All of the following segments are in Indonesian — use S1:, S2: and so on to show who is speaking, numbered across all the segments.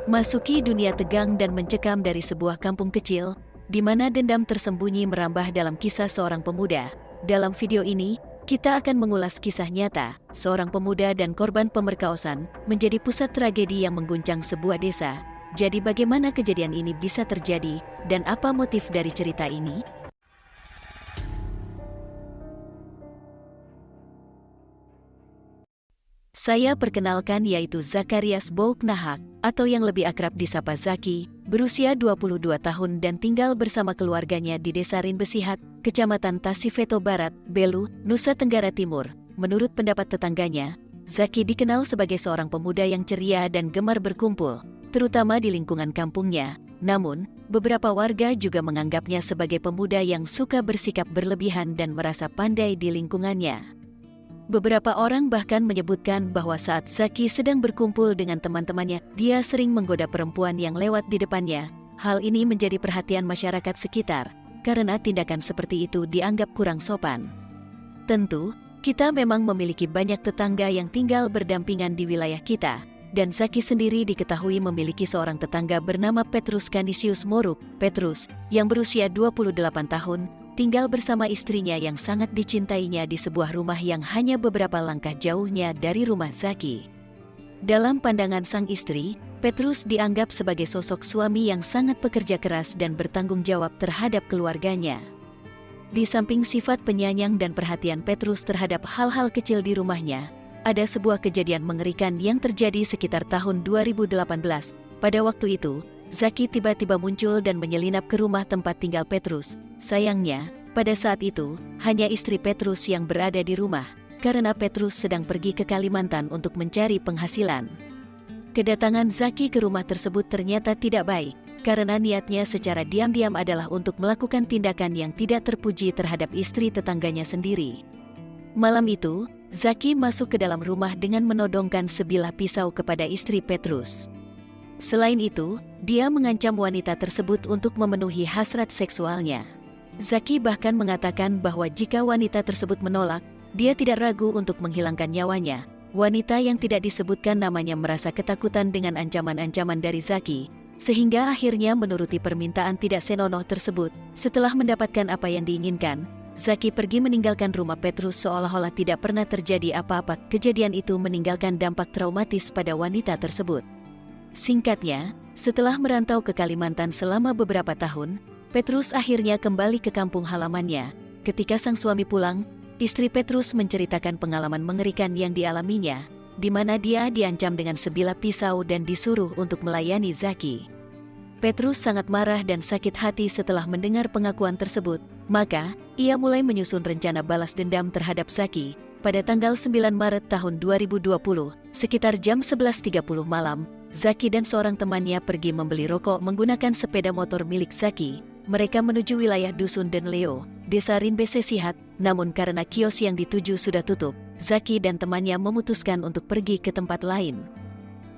S1: Masuki dunia tegang dan mencekam dari sebuah kampung kecil, di mana dendam tersembunyi merambah dalam kisah seorang pemuda. Dalam video ini, kita akan mengulas kisah nyata, seorang pemuda dan korban pemerkosaan menjadi pusat tragedi yang mengguncang sebuah desa. Jadi bagaimana kejadian ini bisa terjadi, dan apa motif dari cerita ini? Saya perkenalkan yaitu Zakarias Bouknahak, atau yang lebih akrab disapa Zaki, berusia 22 tahun dan tinggal bersama keluarganya di Desa Rinbesihat, Kecamatan Tasifeto Barat, Belu, Nusa Tenggara Timur. Menurut pendapat tetangganya, Zaki dikenal sebagai seorang pemuda yang ceria dan gemar berkumpul, terutama di lingkungan kampungnya. Namun, beberapa warga juga menganggapnya sebagai pemuda yang suka bersikap berlebihan dan merasa pandai di lingkungannya. Beberapa orang bahkan menyebutkan bahwa saat Zaki sedang berkumpul dengan teman-temannya, dia sering menggoda perempuan yang lewat di depannya. Hal ini menjadi perhatian masyarakat sekitar, karena tindakan seperti itu dianggap kurang sopan. Tentu, kita memang memiliki banyak tetangga yang tinggal berdampingan di wilayah kita, dan Zaki sendiri diketahui memiliki seorang tetangga bernama Petrus Canisius Moruk, Petrus, yang berusia 28 tahun, tinggal bersama istrinya yang sangat dicintainya di sebuah rumah yang hanya beberapa langkah jauhnya dari rumah Zaki. Dalam pandangan sang istri, Petrus dianggap sebagai sosok suami yang sangat pekerja keras dan bertanggung jawab terhadap keluarganya. Di samping sifat penyayang dan perhatian Petrus terhadap hal-hal kecil di rumahnya, ada sebuah kejadian mengerikan yang terjadi sekitar tahun 2018. Pada waktu itu, Zaki tiba-tiba muncul dan menyelinap ke rumah tempat tinggal Petrus. Sayangnya, pada saat itu, hanya istri Petrus yang berada di rumah, karena Petrus sedang pergi ke Kalimantan untuk mencari penghasilan. Kedatangan Zaki ke rumah tersebut ternyata tidak baik, karena niatnya secara diam-diam adalah untuk melakukan tindakan yang tidak terpuji terhadap istri tetangganya sendiri. Malam itu, Zaki masuk ke dalam rumah dengan menodongkan sebilah pisau kepada istri Petrus. Selain itu, dia mengancam wanita tersebut untuk memenuhi hasrat seksualnya. Zaki bahkan mengatakan bahwa jika wanita tersebut menolak, dia tidak ragu untuk menghilangkan nyawanya. Wanita yang tidak disebutkan namanya merasa ketakutan dengan ancaman-ancaman dari Zaki, sehingga akhirnya menuruti permintaan tidak senonoh tersebut. Setelah mendapatkan apa yang diinginkan, Zaki pergi meninggalkan rumah Petrus seolah-olah tidak pernah terjadi apa-apa. Kejadian itu meninggalkan dampak traumatis pada wanita tersebut. Singkatnya, setelah merantau ke Kalimantan selama beberapa tahun, Petrus akhirnya kembali ke kampung halamannya. Ketika sang suami pulang, istri Petrus menceritakan pengalaman mengerikan yang dialaminya, di mana dia diancam dengan sebilah pisau dan disuruh untuk melayani Zaki. Petrus sangat marah dan sakit hati setelah mendengar pengakuan tersebut, maka ia mulai menyusun rencana balas dendam terhadap Zaki. Pada tanggal 9 Maret tahun 2020, sekitar jam 11.30 malam, Zaki dan seorang temannya pergi membeli rokok menggunakan sepeda motor milik Zaki. Mereka menuju wilayah Dusun Denleo, Desa Rinbesihat, namun karena kios yang dituju sudah tutup, Zaki dan temannya memutuskan untuk pergi ke tempat lain.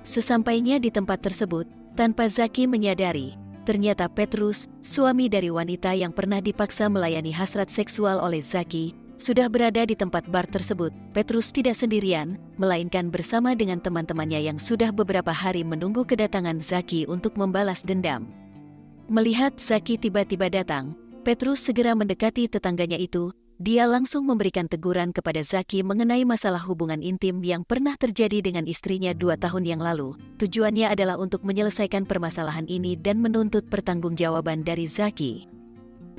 S1: Sesampainya di tempat tersebut, tanpa Zaki menyadari, ternyata Petrus, suami dari wanita yang pernah dipaksa melayani hasrat seksual oleh Zaki, sudah berada di tempat bar tersebut. Petrus tidak sendirian, melainkan bersama dengan teman-temannya yang sudah beberapa hari menunggu kedatangan Zaki untuk membalas dendam. Melihat Zaki tiba-tiba datang, Petrus segera mendekati tetangganya itu. Dia langsung memberikan teguran kepada Zaki mengenai masalah hubungan intim yang pernah terjadi dengan istrinya 2 tahun yang lalu. Tujuannya adalah untuk menyelesaikan permasalahan ini dan menuntut pertanggungjawaban dari Zaki.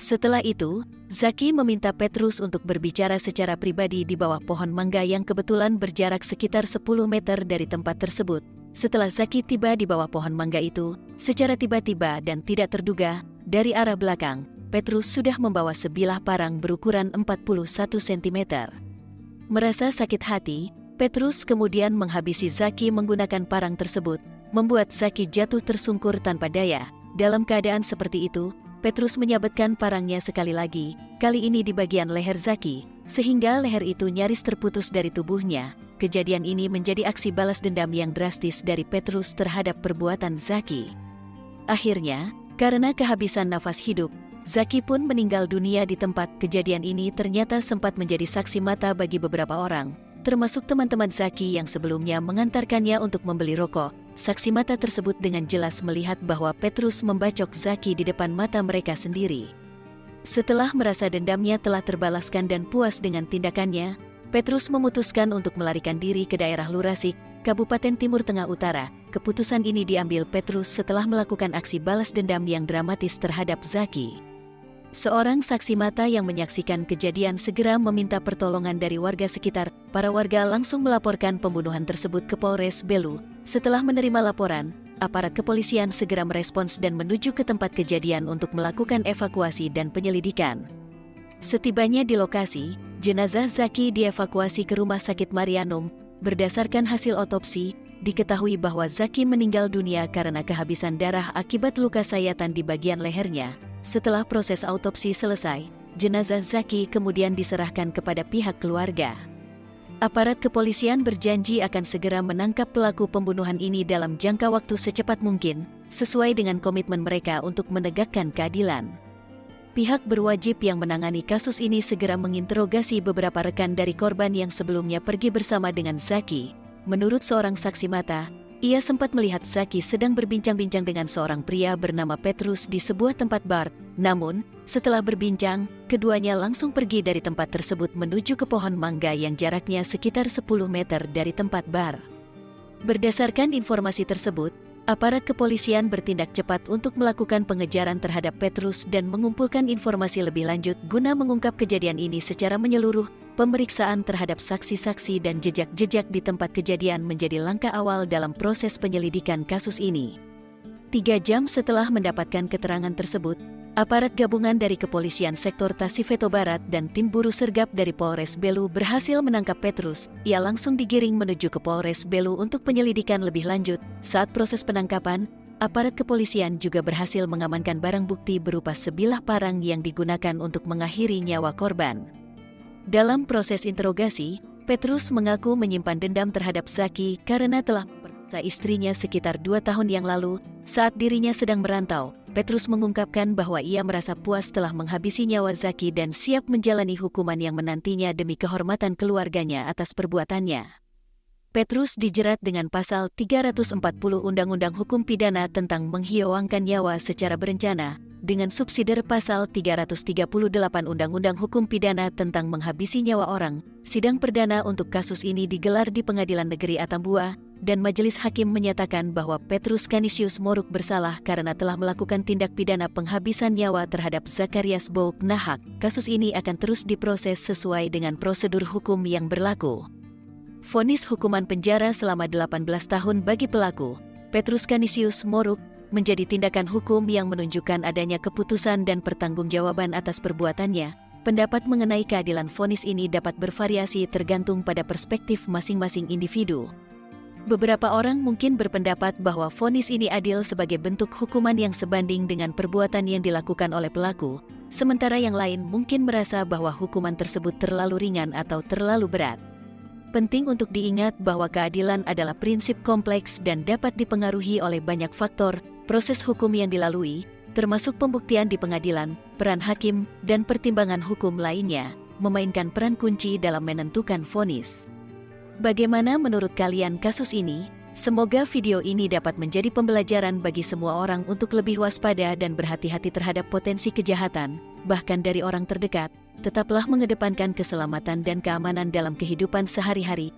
S1: Setelah itu, Zaki meminta Petrus untuk berbicara secara pribadi di bawah pohon mangga yang kebetulan berjarak sekitar 10 meter dari tempat tersebut. Setelah Zaki tiba di bawah pohon mangga itu, secara tiba-tiba dan tidak terduga, dari arah belakang, Petrus sudah membawa sebilah parang berukuran 41 cm. Merasa sakit hati, Petrus kemudian menghabisi Zaki menggunakan parang tersebut, membuat Zaki jatuh tersungkur tanpa daya. Dalam keadaan seperti itu, Petrus menyabetkan parangnya sekali lagi, kali ini di bagian leher Zaki, sehingga leher itu nyaris terputus dari tubuhnya. Kejadian ini menjadi aksi balas dendam yang drastis dari Petrus terhadap perbuatan Zaki. Akhirnya, karena kehabisan nafas hidup, Zaki pun meninggal dunia di tempat. Kejadian ini ternyata sempat menjadi saksi mata bagi beberapa orang, termasuk teman-teman Zaki yang sebelumnya mengantarkannya untuk membeli rokok. saksi mata tersebut dengan jelas melihat bahwa Petrus membacok Zaki di depan mata mereka sendiri. Setelah merasa dendamnya telah terbalaskan dan puas dengan tindakannya, Petrus memutuskan untuk melarikan diri ke daerah Lurasik, Kabupaten Timur Tengah Utara. Keputusan ini diambil Petrus setelah melakukan aksi balas dendam yang dramatis terhadap Zaki. Seorang saksi mata yang menyaksikan kejadian segera meminta pertolongan dari warga sekitar. Para warga langsung melaporkan pembunuhan tersebut ke Polres Belu. Setelah menerima laporan, aparat kepolisian segera merespons dan menuju ke tempat kejadian untuk melakukan evakuasi dan penyelidikan. Setibanya di lokasi, jenazah Zaki dievakuasi ke Rumah Sakit Marianum. Berdasarkan hasil otopsi, diketahui bahwa Zaki meninggal dunia karena kehabisan darah akibat luka sayatan di bagian lehernya. Setelah proses autopsi selesai, jenazah Zaki kemudian diserahkan kepada pihak keluarga. Aparat kepolisian berjanji akan segera menangkap pelaku pembunuhan ini dalam jangka waktu secepat mungkin, sesuai dengan komitmen mereka untuk menegakkan keadilan. Pihak berwajib yang menangani kasus ini segera menginterogasi beberapa rekan dari korban yang sebelumnya pergi bersama dengan Zaki. Menurut seorang saksi mata, ia sempat melihat Zaki sedang berbincang-bincang dengan seorang pria bernama Petrus di sebuah tempat bar. Namun, setelah berbincang, keduanya langsung pergi dari tempat tersebut menuju ke pohon mangga yang jaraknya sekitar 10 meter dari tempat bar. Berdasarkan informasi tersebut, aparat kepolisian bertindak cepat untuk melakukan pengejaran terhadap Petrus dan mengumpulkan informasi lebih lanjut guna mengungkap kejadian ini secara menyeluruh. Pemeriksaan terhadap saksi-saksi dan jejak-jejak di tempat kejadian menjadi langkah awal dalam proses penyelidikan kasus ini. 3 jam setelah mendapatkan keterangan tersebut, aparat gabungan dari Kepolisian Sektor Tasifeto Barat dan tim buru sergap dari Polres Belu berhasil menangkap Petrus. Ia langsung digiring menuju ke Polres Belu untuk penyelidikan lebih lanjut. Saat proses penangkapan, aparat kepolisian juga berhasil mengamankan barang bukti berupa sebilah parang yang digunakan untuk mengakhiri nyawa korban. Dalam proses interogasi, Petrus mengaku menyimpan dendam terhadap Zaki karena telah memperkosa istrinya sekitar 2 tahun yang lalu. Saat dirinya sedang merantau, Petrus mengungkapkan bahwa ia merasa puas telah menghabisi nyawa Zaki dan siap menjalani hukuman yang menantinya demi kehormatan keluarganya atas perbuatannya. Petrus dijerat dengan pasal 340 Undang-Undang Hukum Pidana tentang menghilangkan nyawa secara berencana, dengan subsidiar pasal 338 Undang-Undang Hukum Pidana tentang menghabisi nyawa orang. Sidang perdana untuk kasus ini digelar di Pengadilan Negeri Atambua, dan majelis hakim menyatakan bahwa Petrus Canisius Moruk bersalah karena telah melakukan tindak pidana penghabisan nyawa terhadap Zakarias Bouk Nahak. Kasus ini akan terus diproses sesuai dengan prosedur hukum yang berlaku. Vonis hukuman penjara selama 18 tahun bagi pelaku, Petrus Canisius Moruk, menjadi tindakan hukum yang menunjukkan adanya keputusan dan pertanggungjawaban atas perbuatannya. Pendapat mengenai keadilan vonis ini dapat bervariasi tergantung pada perspektif masing-masing individu. Beberapa orang mungkin berpendapat bahwa vonis ini adil sebagai bentuk hukuman yang sebanding dengan perbuatan yang dilakukan oleh pelaku, sementara yang lain mungkin merasa bahwa hukuman tersebut terlalu ringan atau terlalu berat. Penting untuk diingat bahwa keadilan adalah prinsip kompleks dan dapat dipengaruhi oleh banyak faktor. Proses hukum yang dilalui, termasuk pembuktian di pengadilan, peran hakim, dan pertimbangan hukum lainnya, memainkan peran kunci dalam menentukan vonis. Bagaimana menurut kalian kasus ini? Semoga video ini dapat menjadi pembelajaran bagi semua orang untuk lebih waspada dan berhati-hati terhadap potensi kejahatan, bahkan dari orang terdekat. Tetaplah mengedepankan keselamatan dan keamanan dalam kehidupan sehari-hari.